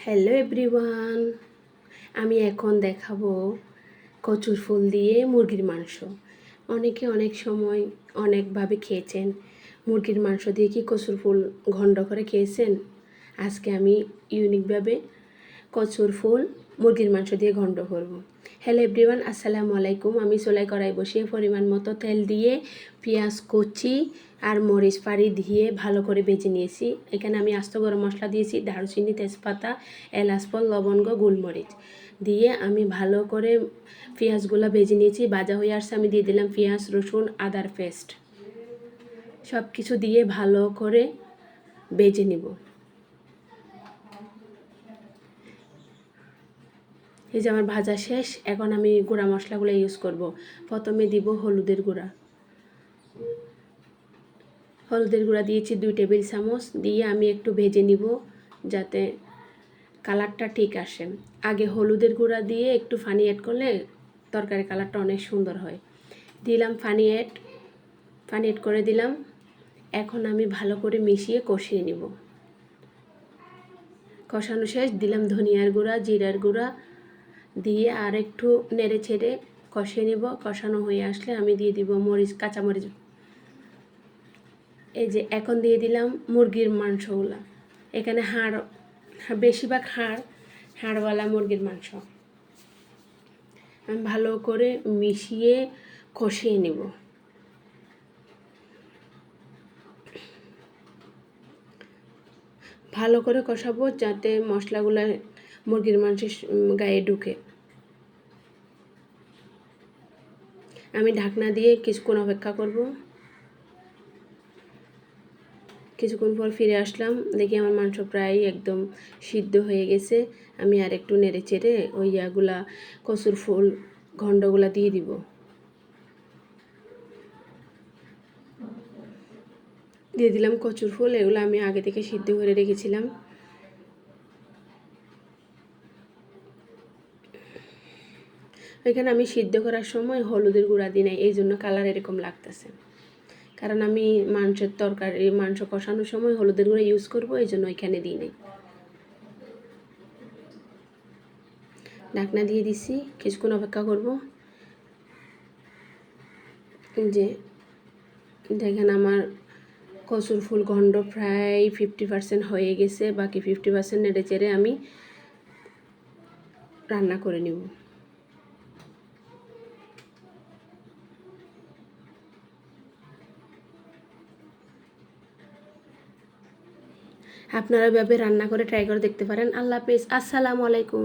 Hello everyone, আমি এখন দেখাবো কচুর ফুল দিয়ে মুরগির মাংস। অনেকে অনেক সময় অনেকভাবে খেয়েছেন। মুরগির মাংস দিয়ে কি কচুর ফুল ঘন্ট করে খেয়েছেন? আজকে আমি ইউনিকভাবে কচুর ফুল মুরগির মাংস দিয়ে ঘন্ট করব। হ্যালো এভরিওয়ান, আসসালামু আলাইকুম। আমি চুলায় কড়াই বসিয়ে পরিমাণ মতো তেল দিয়ে পেঁয়াজ কুচি আর মরিচ ফাড়ি দিয়ে ভালো করে ভেজে নিয়েছি। এখানে আমি আস্ত গরম মশলা দিয়েছি, দারুচিনি, তেজপাতা, এলাচ ফল, লবঙ্গ, গোলমরিচ দিয়ে আমি ভালো করে পেঁয়াজগুলো ভেজে নিয়েছি। ভাজা হয়ে আসছে, আমি দিয়ে দিলাম পেঁয়াজ, রসুন, আদার পেস্ট। সব কিছু দিয়ে ভালো করে ভেজে নিব। এই যে আমার ভাজা শেষ, এখন আমি গুঁড়া মশলাগুলো ইউজ করব। প্রথমে দিব হলুদের গুঁড়া। হলুদের গুঁড়া দিয়েছি 2 টেবিল চামচ, দিয়ে আমি একটু ভেজে নিব যাতে কালারটা ঠিক আসে। আগে হলুদের গুঁড়া দিয়ে একটু পানি অ্যাড করলে তরকারি কালারটা অনেক সুন্দর হয়। দিলাম পানি অ্যাড করে দিলাম। এখন আমি ভালো করে মিশিয়ে কষিয়ে নিব। কষানো শেষ, দিলাম ধনিয়ার গুঁড়া, জিরার গুঁড়া দিয়ে আর একটু নেড়ে ছেড়ে কষিয়ে নিব। কষানো হয়ে আসলে আমি দিয়ে দিব কাঁচামরিচ। এই যে এখন দিয়ে দিলাম মুরগির মাংসগুলো। এখানে বেশিরভাগ হাড়ওয়ালা মুরগির মাংস। আমি ভালো করে মিশিয়ে কষিয়ে নেব। ভালো করে কষাবো যাতে মশলাগুলো মুরগির মাংসের গায়ে ঢুকে। আমি ঢাকনা দিয়ে কিছুক্ষণ অপেক্ষা করব। কিছুক্ষণ পর ফিরে আসলাম, দেখি আমার মাংস প্রায় একদম সিদ্ধ হয়ে গেছে। আমি আর একটু নেড়ে চেড়ে ওই কচুর ফুল ঘন্টগুলা দিয়ে দিব। দিয়ে দিলাম কচুর ফুল, এগুলো আমি আগে থেকে সিদ্ধ করে রেখেছিলাম। এখানে আমি সিদ্ধ করার সময় হলুদের গুঁড়া দিই নাই, এই জন্য কালার এরকম লাগতেছে। কারণ আমি মাংস কষানোর সময় হলুদের গুঁড়া ইউজ করব, এই জন্য এখানে দিই নাই। ঢাকনা দিয়ে দিছি, কিছুক্ষণ অপেক্ষা করব। যে দেখেন আমার কচুর ফুল ঘন্ট প্রায় 50% হয়ে গেছে, বাকি 50% নেড়ে চেড়ে আমি রান্না করে নেব। আপনারা এভাবে রান্না করে ট্রাই করে দেখতে পারেন। আল্লাহ হাফেজ, আসসালামু আলাইকুম।